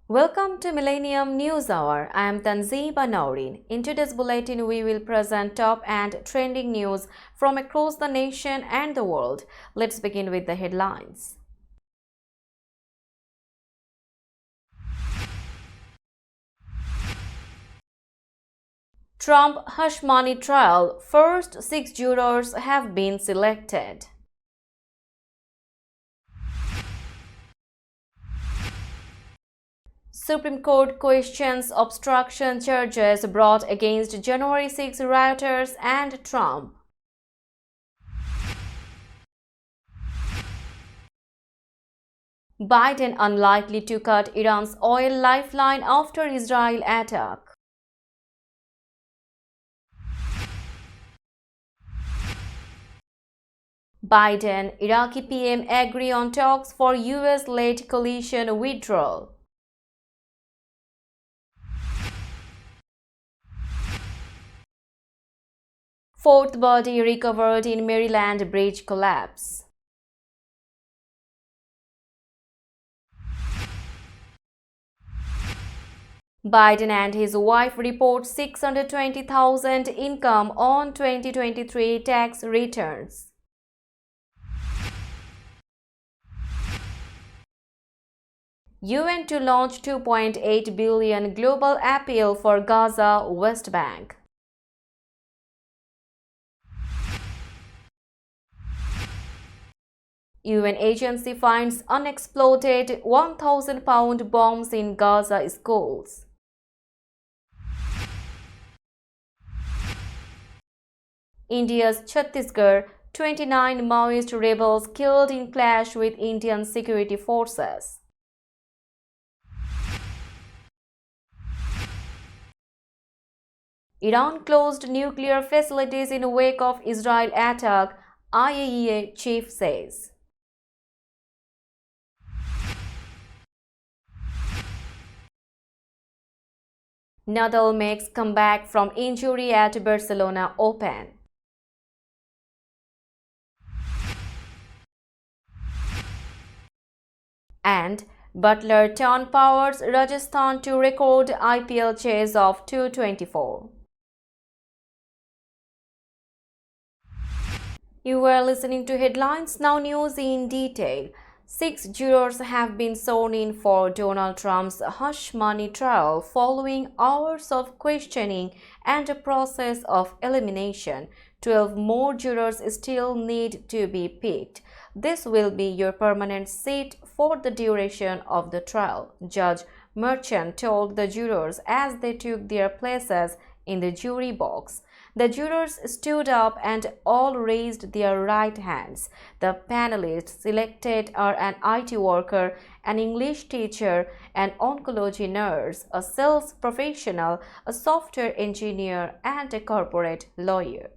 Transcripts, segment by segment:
Welcome to Millennium News Hour. I am Tanzeeba Naurin. In today's bulletin, we will present top and trending news from across the nation and the world. Let's begin with the headlines. Trump hush money trial. First 6 jurors have been selected. Supreme Court questions obstruction charges brought against January 6 rioters and Trump. Biden unlikely to cut Iran's oil lifeline after Israel attack. Biden, Iraqi PM agree on talks for US-led coalition withdrawal. Fourth body recovered in Maryland bridge collapse. Biden and his wife report $620,000 income on 2023 tax returns. UN to launch $2.8 billion global appeal for Gaza, West Bank. UN agency finds unexploded 1,000-pound bombs in Gaza schools. India's Chhattisgarh, 29 Maoist rebels killed in clash with Indian security forces. Iran closed nuclear facilities in wake of Israel attack, IAEA chief says. Nadal makes comeback from injury at Barcelona Open. And Butler powers Rajasthan to record IPL chase of 224. You were listening to headlines, now news in detail. 6 jurors have been sworn in for Donald Trump's hush money trial following hours of questioning and a process of elimination. 12 more jurors still need to be picked. This will be your permanent seat for the duration of the trial, Judge Merchant told the jurors as they took their places in the jury box. The jurors stood up and all raised their right hands. The panelists selected are an IT worker, an English teacher, an oncology nurse, a sales professional, a software engineer, and a corporate lawyer.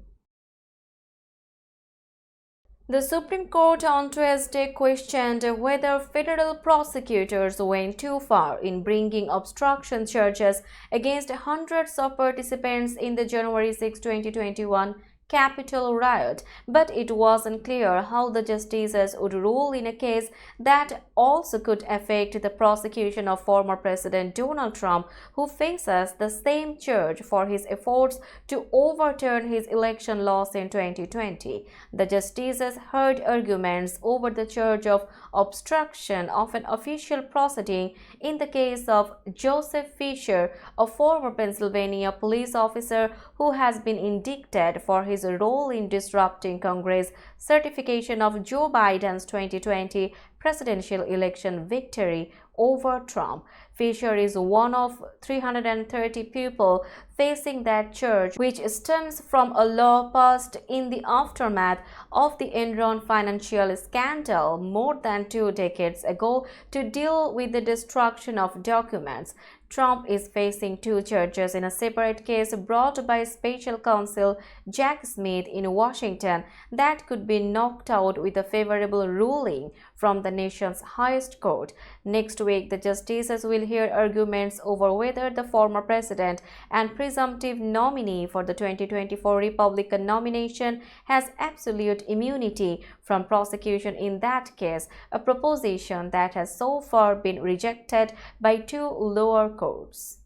The Supreme Court on Tuesday questioned whether federal prosecutors went too far in bringing obstruction charges against hundreds of participants in the January 6, 2021 Capitol riot, but it wasn't clear how the justices would rule in a case that also could affect the prosecution of former President Donald Trump, who faces the same charge for his efforts to overturn his election loss in 2020. The justices heard arguments over the charge of obstruction of an official proceeding in the case of Joseph Fisher, a former Pennsylvania police officer who has been indicted for his role in disrupting Congress' certification of Joe Biden's 2020 presidential election victory over Trump. Fisher is one of 330 people facing that charge, which stems from a law passed in the aftermath of the Enron financial scandal more than 2 decades ago to deal with the destruction of documents. Trump is facing 2 charges in a separate case brought by special counsel Jack Smith in Washington that could be knocked out with a favorable ruling from the nation's highest court. Next week, the justices will hear arguments over whether the former president and presumptive nominee for the 2024 Republican nomination has absolute immunity from prosecution in that case, a proposition that has so far been rejected by 2 lower courts.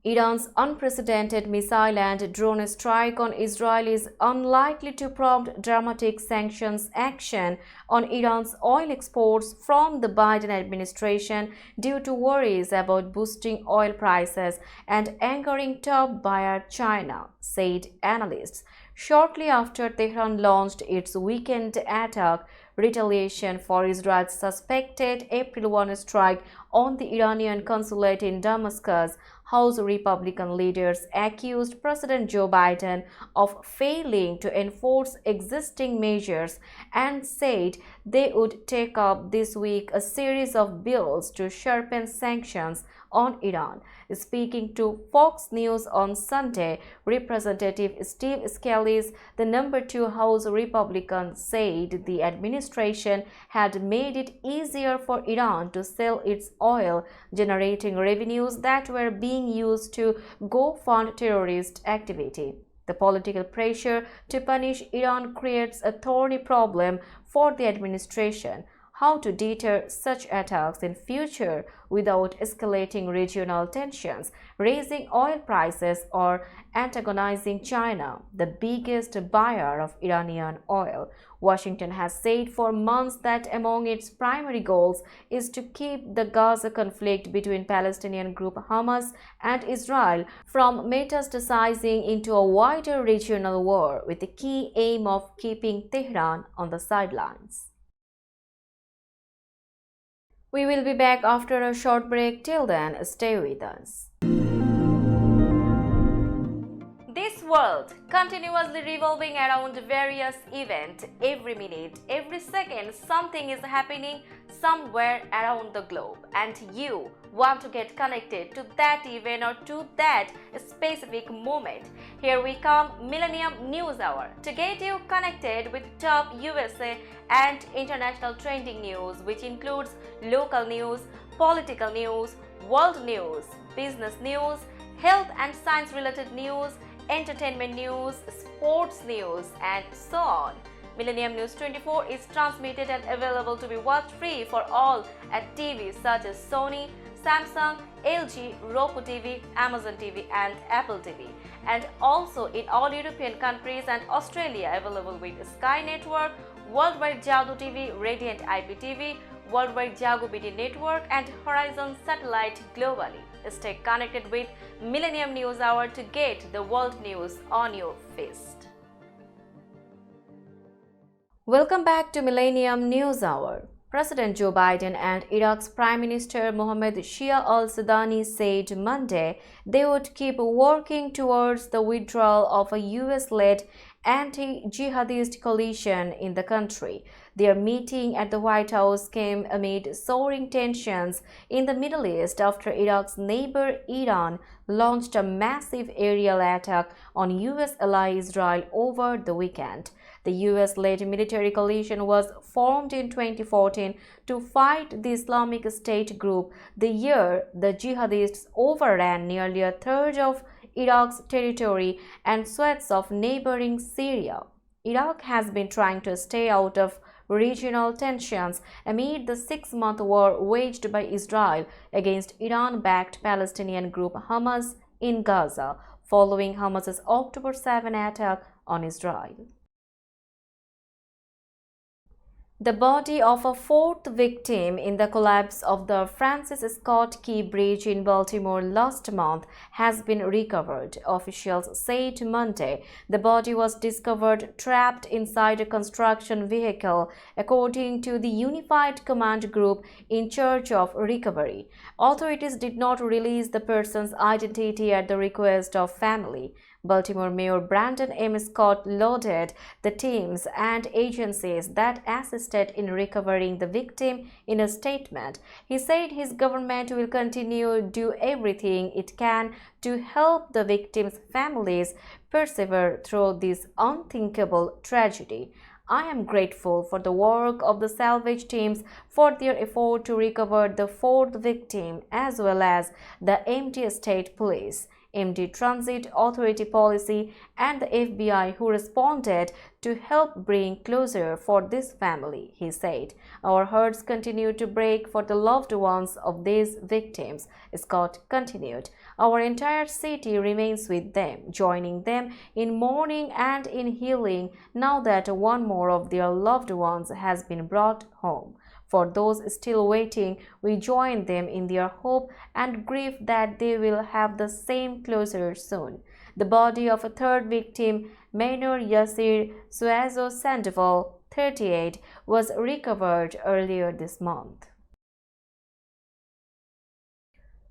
Iran's unprecedented missile and drone strike on Israel is unlikely to prompt dramatic sanctions action on Iran's oil exports from the Biden administration due to worries about boosting oil prices and angering top buyer China, said analysts. Shortly after Tehran launched its weekend attack retaliation for Israel's suspected April 1 strike on the Iranian consulate in Damascus, House Republican leaders accused President Joe Biden of failing to enforce existing measures and said they would take up this week a series of bills to sharpen sanctions on Iran. Speaking to Fox News on Sunday, Representative Steve Scalise, the number 2 House Republican, said the administration had made it easier for Iran to sell its oil, generating revenues that were being used to go fund terrorist activity. The political pressure to punish Iran creates a thorny problem for the administration. How to deter such attacks in future without escalating regional tensions, raising oil prices, or antagonizing China, the biggest buyer of Iranian oil. Washington has said for months that among its primary goals is to keep the Gaza conflict between Palestinian group Hamas and Israel from metastasizing into a wider regional war, with the key aim of keeping Tehran on the sidelines. We will be back after a short break. Till then, stay with us. This world continuously revolving around various events. Every minute, every second, something is happening somewhere around the globe, and you want to get connected to that event or to that specific moment. Here we come, Millennium News Hour, to get you connected with top USA and international trending news, which includes local news, political news, world news, business news, health and science related news, entertainment news, sports news, and so on. Millennium News 24 is transmitted and available to be watched free for all at TVs such as Sony, Samsung, LG, Roku TV, Amazon TV, and Apple TV, and also in all European countries and Australia, available with Sky Network, Worldwide Jago TV, Radiant IPTV, Worldwide Jago BD Network, and Horizon Satellite globally. Stay connected with Millennium News Hour to get the world news on your fist. Welcome back to Millennium News Hour. President Joe Biden and Iraq's Prime Minister Mohammed Shia al-Sudani said Monday they would keep working towards the withdrawal of a US-led anti-jihadist coalition in the country. Their meeting at the White House came amid soaring tensions in the Middle East after Iraq's neighbor Iran launched a massive aerial attack on US ally Israel over the weekend. The US-led military coalition was formed in 2014 to fight the Islamic State group the year the jihadists overran nearly a third of Iraq's territory and swaths of neighboring Syria. Iraq has been trying to stay out of regional tensions amid the 6-month war waged by Israel against Iran-backed Palestinian group Hamas in Gaza, following Hamas's October 7 attack on Israel. The body of a 4th victim in the collapse of the Francis Scott Key Bridge in Baltimore last month has been recovered, officials said Monday. The body was discovered trapped inside a construction vehicle, according to the Unified Command Group in charge of recovery. Authorities did not release the person's identity at the request of family. Baltimore Mayor Brandon M. Scott lauded the teams and agencies that assisted in recovering the victim in a statement. He said his government will continue to do everything it can to help the victims' families persevere through this unthinkable tragedy. I am grateful for the work of the salvage teams for their effort to recover the fourth victim as well as the MD State Police, MD Transit Authority Policy and the FBI who responded to help bring closure for this family, he said. Our hearts continue to break for the loved ones of these victims, Scott continued. Our entire city remains with them, joining them in mourning and in healing now that one more of their loved ones has been brought home. For those still waiting, we join them in their hope and grief that they will have the same closure soon. The body of a third victim, Maynor Yasir Suazo Sandoval, 38, was recovered earlier this month.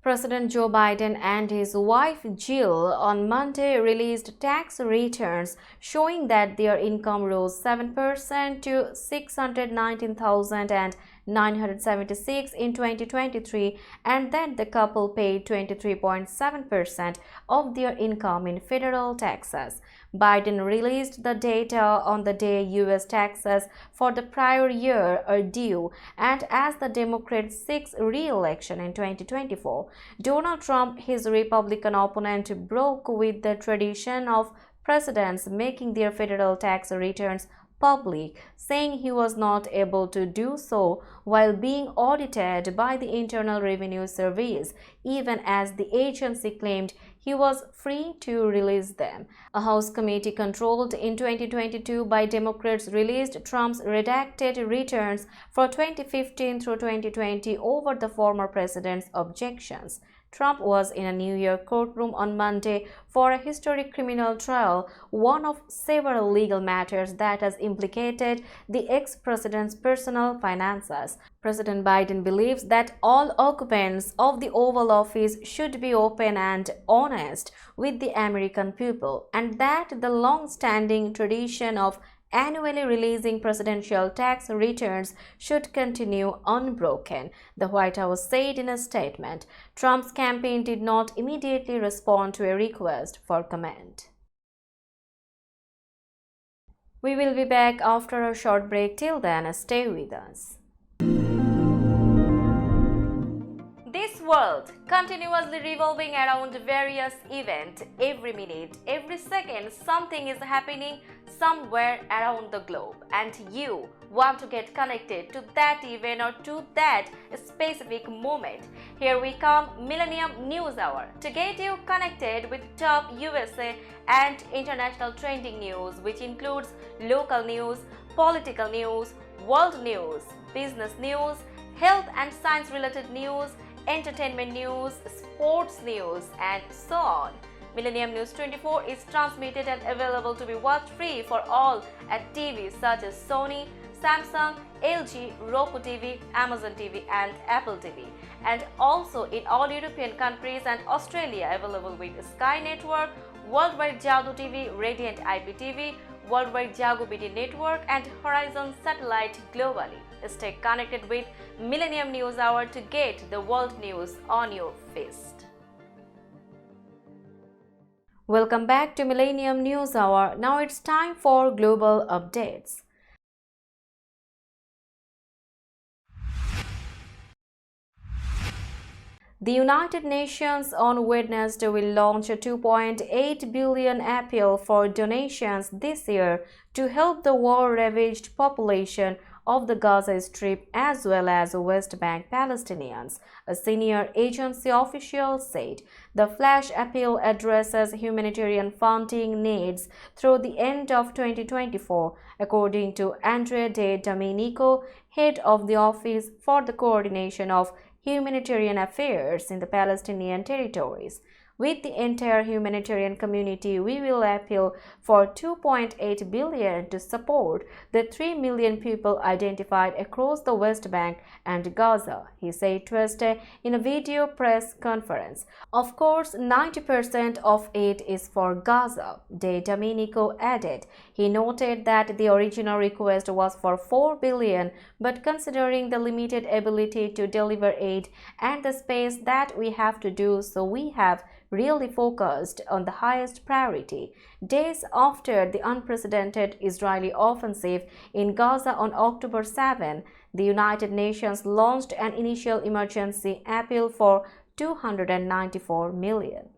President Joe Biden and his wife Jill on Monday released tax returns showing that their income rose 7% to $619,976 in 2023 and that the couple paid 23.7% of their income in federal taxes. Biden released the data on the day U.S. taxes for the prior year are due, and as the Democrats seek re-election in 2024, Donald Trump, his Republican opponent, broke with the tradition of presidents making their federal tax returns public, saying he was not able to do so while being audited by the Internal Revenue Service, even as the agency claimed he was free to release them. A House committee controlled in 2022 by Democrats released Trump's redacted returns for 2015 through 2020 over the former president's objections. Trump was in a New York courtroom on Monday for a historic criminal trial, one of several legal matters that has implicated the ex-president's personal finances. President Biden believes that all occupants of the Oval Office should be open and honest with the American people, and that the long-standing tradition of annually releasing presidential tax returns should continue unbroken, the White House said in a statement. Trump's campaign did not immediately respond to a request for comment. We will be back after a short break. Till then, stay with us. This world continuously revolving around various events. Every minute, every second, something is happening somewhere around the globe, and you want to get connected to that event or to that specific moment. Here we come, Millennium News Hour, to get you connected with top USA and international trending news, which includes local news, political news, world news, business news, health and science related news, entertainment news, sports news, and so on. Millennium News 24 is transmitted and available to be watched free for all at TVs such as Sony, Samsung, LG, Roku TV, Amazon TV, and Apple TV, and also in all European countries and Australia, available with Sky Network, Worldwide Jago TV, Radiant IPTV, Worldwide Jago BT Network, and Horizon Satellite globally. Stay connected with Millennium News Hour to get the world news on your fist. Welcome back to Millennium News Hour. Now it's time for global updates. The United Nations on Wednesday will launch a $2.8 billion appeal for donations this year to help the war-ravaged population of the Gaza Strip as well as West Bank Palestinians, a senior agency official said. The flash appeal addresses humanitarian funding needs through the end of 2024, according to Andrea De Domenico, head of the Office for the Coordination of Humanitarian Affairs in the Palestinian Territories. with the entire humanitarian community, we will appeal for $2.8 billion to support the 3 million people identified across the West Bank and Gaza, he said Tuesday in a video press conference. Of course, 90% of it is for Gaza, De Domenico added. He noted that the original request was for $4 billion, but considering the limited ability to deliver aid and the space that we have to do so, we have really focused on the highest priority. Days after the unprecedented Israeli offensive in Gaza on October 7, the United Nations launched an initial emergency appeal for $294 million.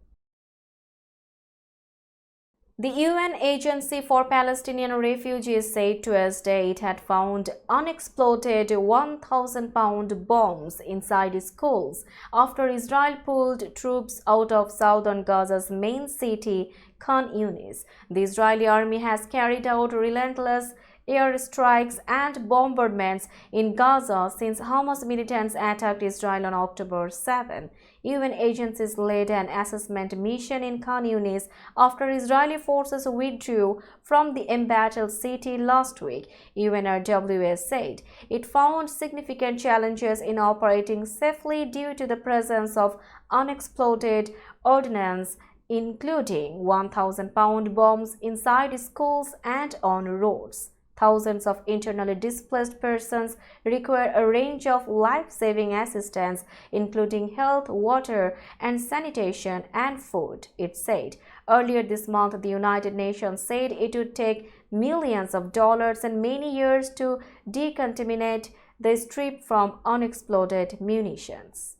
The UN Agency for Palestinian Refugees said Tuesday it had found unexploded 1,000-pound bombs inside schools after Israel pulled troops out of southern Gaza's main city, Khan Yunis. The Israeli army has carried out relentless airstrikes and bombardments in Gaza since Hamas militants attacked Israel on October 7. UN agencies led an assessment mission in Khan Yunis after Israeli forces withdrew from the embattled city last week. UNRWA said it found significant challenges in operating safely due to the presence of unexploded ordnance, including 1,000-pound bombs inside schools and on roads. Thousands of internally displaced persons require a range of life-saving assistance, including health, water, and sanitation and food, it said. Earlier this month, the United Nations said it would take millions of dollars and many years to decontaminate the strip from unexploded munitions.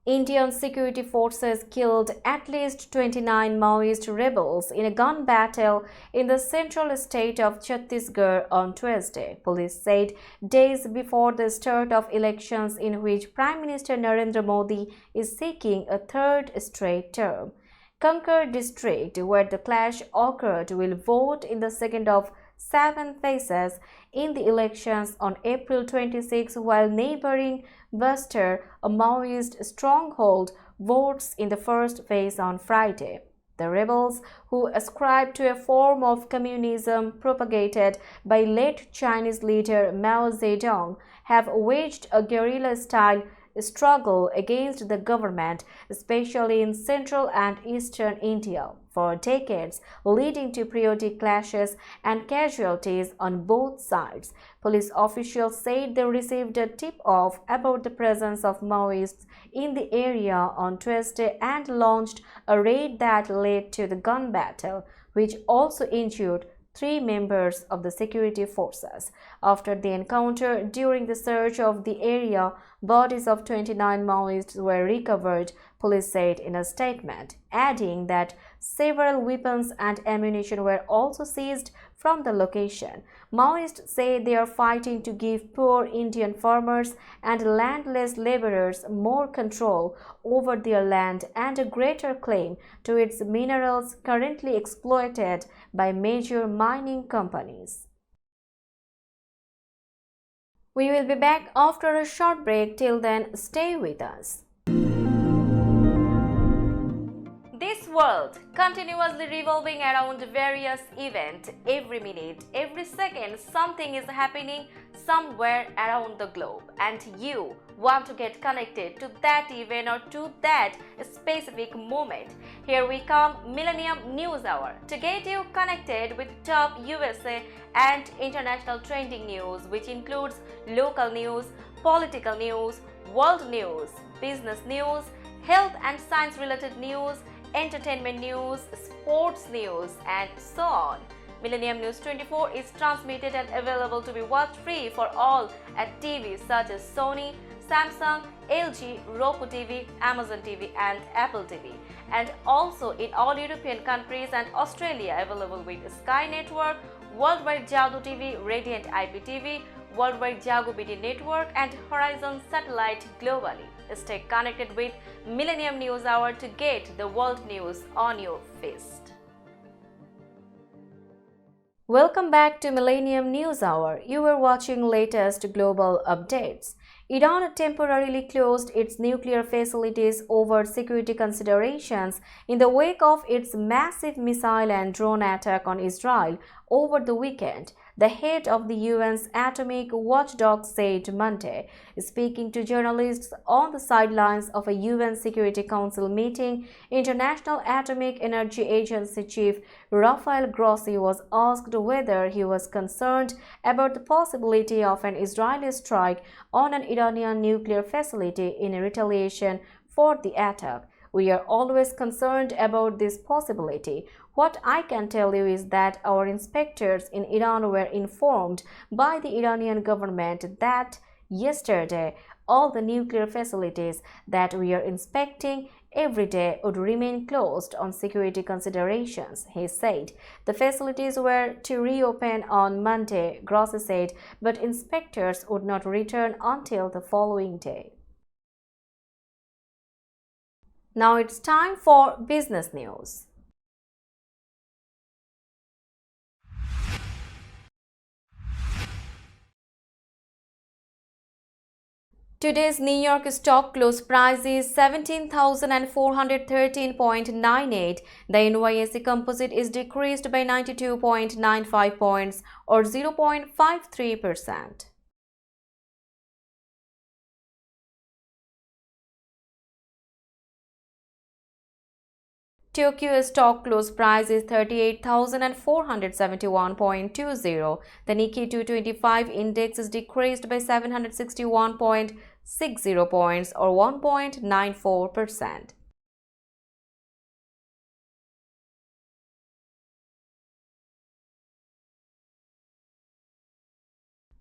Indian security forces killed at least 29 Maoist rebels in a gun battle in the central state of Chhattisgarh on Tuesday, police said, days before the start of elections in which Prime Minister Narendra Modi is seeking a third straight term. Kankar district, where the clash occurred, will vote in the second of 7 phases in the elections on April 26, while neighboring Bastar, a Maoist stronghold, votes in the first phase on Friday. The rebels, who ascribe to a form of communism propagated by late Chinese leader Mao Zedong, have waged a guerrilla-style struggle against the government, especially in central and eastern India, for decades, leading to periodic clashes and casualties on both sides. Police officials said they received a tip-off about the presence of Maoists in the area on Tuesday and launched a raid that led to the gun battle, which also injured 3 members of the security forces. After the encounter, during the search of the area, bodies of 29 Maoists were recovered, police said in a statement, adding that several weapons and ammunition were also seized from the location. Maoists say they are fighting to give poor Indian farmers and landless laborers more control over their land and a greater claim to its minerals currently exploited by major mining companies. We will be back after a short break. Till then, stay with us. This world continuously revolving around various events. Every minute, every second, something is happening somewhere around the globe, and you want to get connected to that event or to that specific moment. Here we come, Millennium News Hour, to get you connected with top USA and international trending news, which includes local news, political news, world news, business news, health and science related news, entertainment news, sports news, and so on. Millennium News 24 is transmitted and available to be watched free for all at TVs such as Sony, Samsung, LG, Roku TV, Amazon TV, and Apple TV, and also in all European countries and Australia, available with Sky Network, Worldwide Jago TV, Radiant IPTV, Worldwide Jago BT Network, and Horizon Satellite globally. Stay connected with Millennium News Hour to get the world news on your fist. Welcome back to Millennium News Hour. You are watching latest global updates. Iran temporarily closed its nuclear facilities over security considerations in the wake of its massive missile and drone attack on Israel over the weekend, the head of the UN's atomic watchdog said Monday, speaking to journalists on the sidelines of a UN Security Council meeting. International Atomic Energy Agency Chief Rafael Grossi was asked whether he was concerned about the possibility of an Israeli strike on an Iranian nuclear facility in retaliation for the attack. We are always concerned about this possibility. What I can tell you is that our inspectors in Iran were informed by the Iranian government that yesterday all the nuclear facilities that we are inspecting every day would remain closed on security considerations, he said. The facilities were to reopen on Monday, Grossi said, but inspectors would not return until the following day. Now it's time for business news. Today's New York stock close price is 17,413.98. The NYSE Composite is decreased by 92.95 points or 0.53%. Tokyo stock close price is 38,471.20. The Nikkei 225 index is decreased by 761.60 points or 1.94%.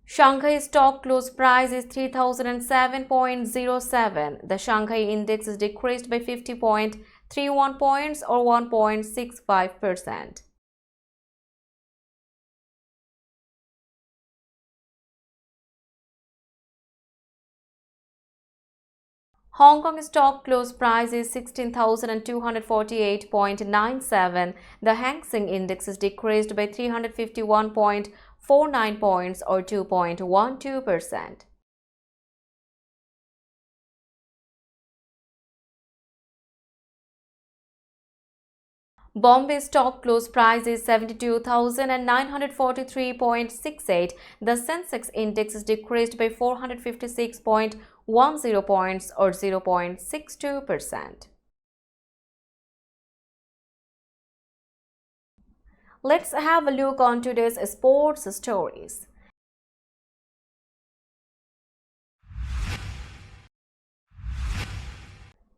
Shanghai stock close price is 3007.07. The Shanghai index is decreased by 50.31 points or 1.65%. Hong Kong stock close price is 16,248.97. The Hang Seng index is decreased by 351.49 points or 2.12%. Bombay stock close price is 72,943.68. The Sensex index is decreased by 456.10 points or 0.62%. Let's have a look on today's sports stories.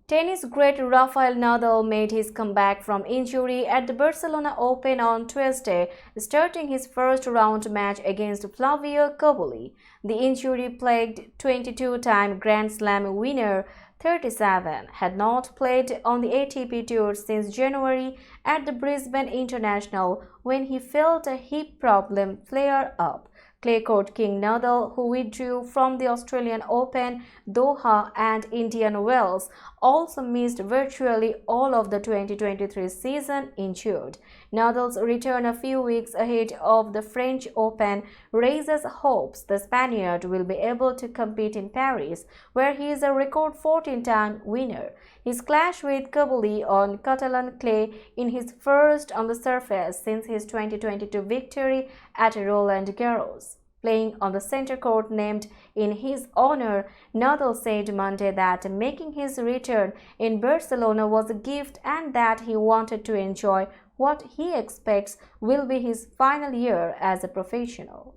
Tennis great Rafael Nadal made his comeback from injury at the Barcelona Open on Tuesday, starting his first-round match against Flavio Cobolli. The injury-plagued 22-time Grand Slam winner, 37, had not played on the ATP Tour since January at the Brisbane International when he felt a hip problem flare up. Clay court king Nadal, who withdrew from the Australian Open, Doha and Indian Wells, also missed virtually all of the 2023 season injured. Nadal's return a few weeks ahead of the French Open raises hopes the Spaniard will be able to compete in Paris, where he is a record 14-time winner. His clash with Cobolli on Catalan clay in his first on the surface since his 2022 victory at Roland Garros. Playing on the center court named in his honor, Nadal said Monday that making his return in Barcelona was a gift and that he wanted to enjoy what he expects will be his final year as a professional.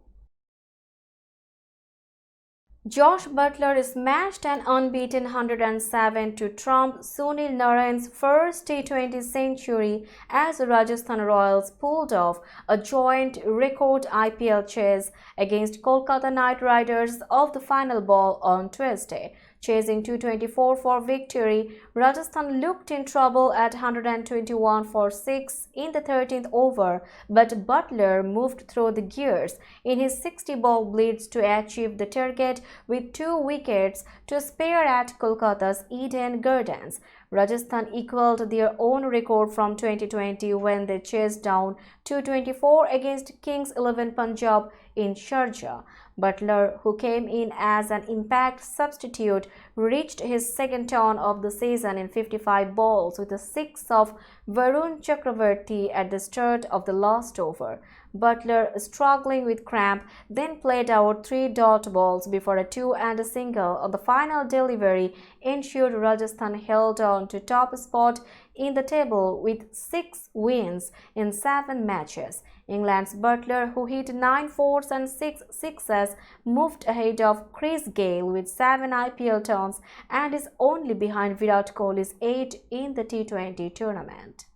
Josh Butler smashed an unbeaten 107 to trump Sunil Narain's first T20 century as Rajasthan Royals pulled off a joint record IPL chase against Kolkata Knight Riders of the final ball on Tuesday. Chasing 224 for victory, Rajasthan looked in trouble at 121 for 6 in the 13th over, but Butler moved through the gears in his 60-ball blitz to achieve the target with 2 wickets to spare at Kolkata's Eden Gardens. Rajasthan equaled their own record from 2020 when they chased down 224 against Kings 11 Punjab in Sharjah. Butler, who came in as an impact substitute, reached his second turn of the season in 55 balls with a six of Varun Chakravarti at the start of the last over. Butler, struggling with cramp, then played out three dot balls before a two and a single on the final delivery ensured Rajasthan held on to top spot in the table with 6 wins in 7 matches. England's Butler, who hit 9 fours and 6 sixes, moved ahead of Chris Gayle with 7 IPL turns and is only behind Virat Kohli's 8 in the T20 tournament.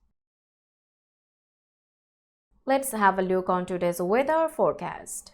Let's have a look on today's weather forecast.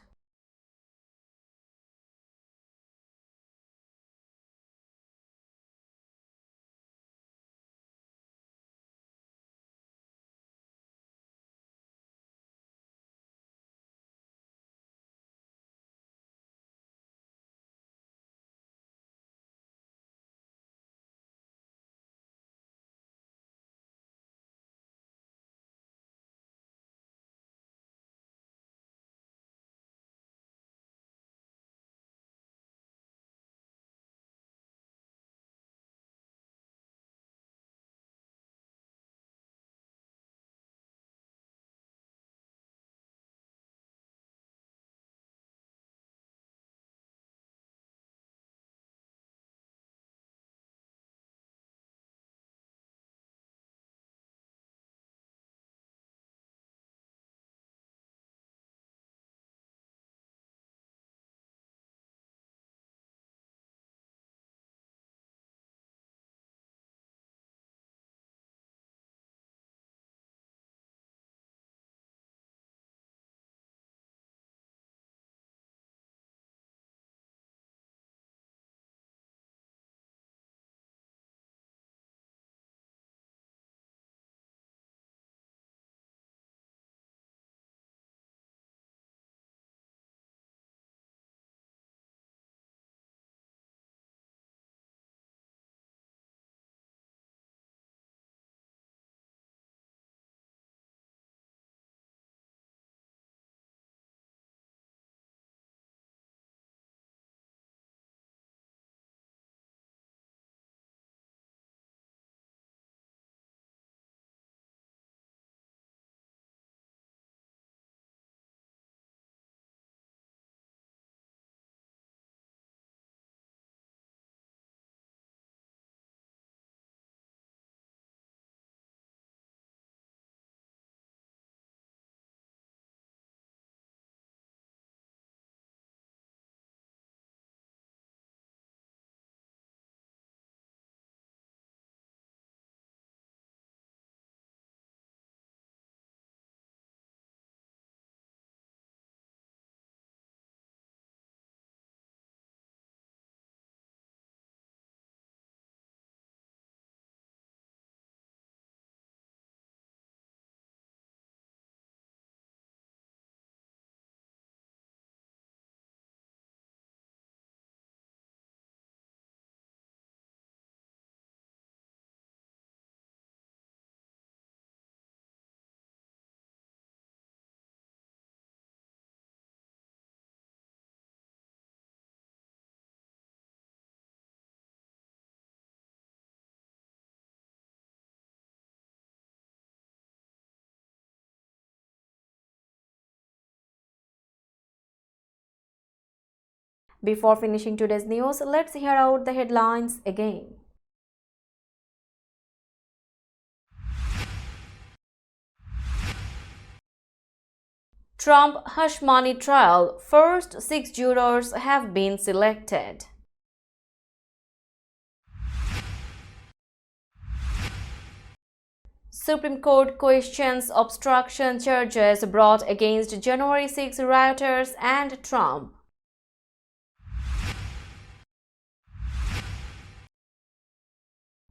Before finishing today's news, let's hear out the headlines again. Trump hush money trial. First 6 jurors have been selected. Supreme Court questions obstruction charges brought against January 6 rioters and Trump.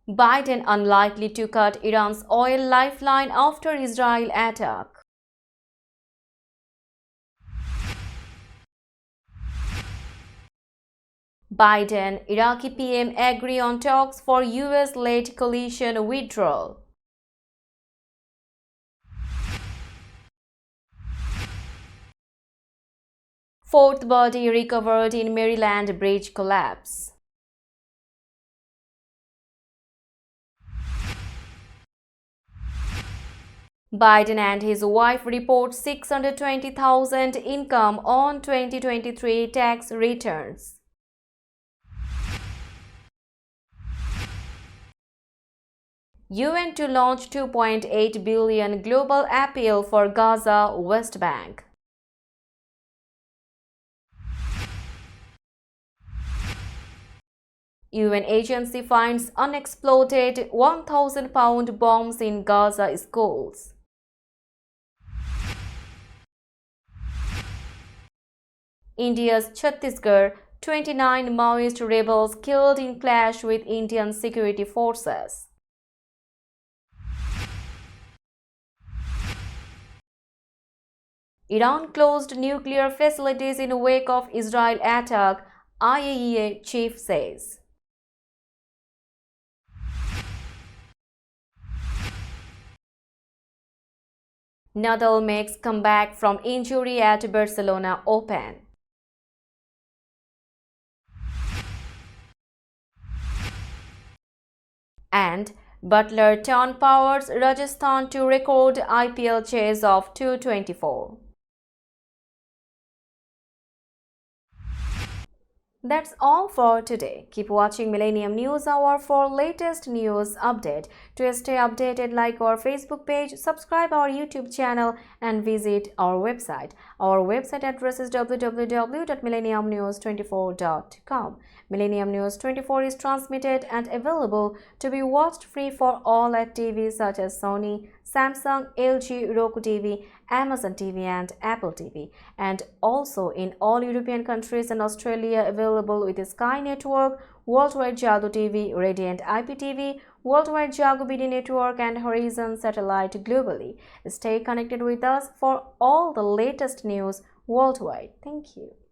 Biden unlikely to cut Iran's oil lifeline after Israel attack. Biden, Iraqi PM agree on talks for US-led coalition withdrawal. Fourth body recovered in Maryland bridge collapse. Biden and his wife report $620,000 income on 2023 tax returns. UN to launch $2.8 billion global appeal for Gaza, West Bank. UN agency finds unexploded 1,000-pound bombs in Gaza schools. India's Chhattisgarh, 29 Maoist rebels killed in clash with Indian security forces. Iran closed nuclear facilities in wake of Israel attack, IAEA chief says. Nadal makes comeback from injury at Barcelona Open. And Butler powers Rajasthan to record IPL chase of 224. That's all for today. Keep watching Millennium News Hour for latest news update. To stay updated, like our Facebook page, subscribe our YouTube channel and visit our website. Our website address is www.millenniumnews24.com. Millennium News 24 is transmitted and available to be watched free for all at TVs such as Sony, Samsung, LG, Roku TV, Amazon TV and Apple TV, and also in all European countries and Australia available with Sky Network, Worldwide Jago TV, Radiant IPTV, Worldwide Jago BD Network and Horizon Satellite globally. Stay connected with us for all the latest news worldwide. Thank you.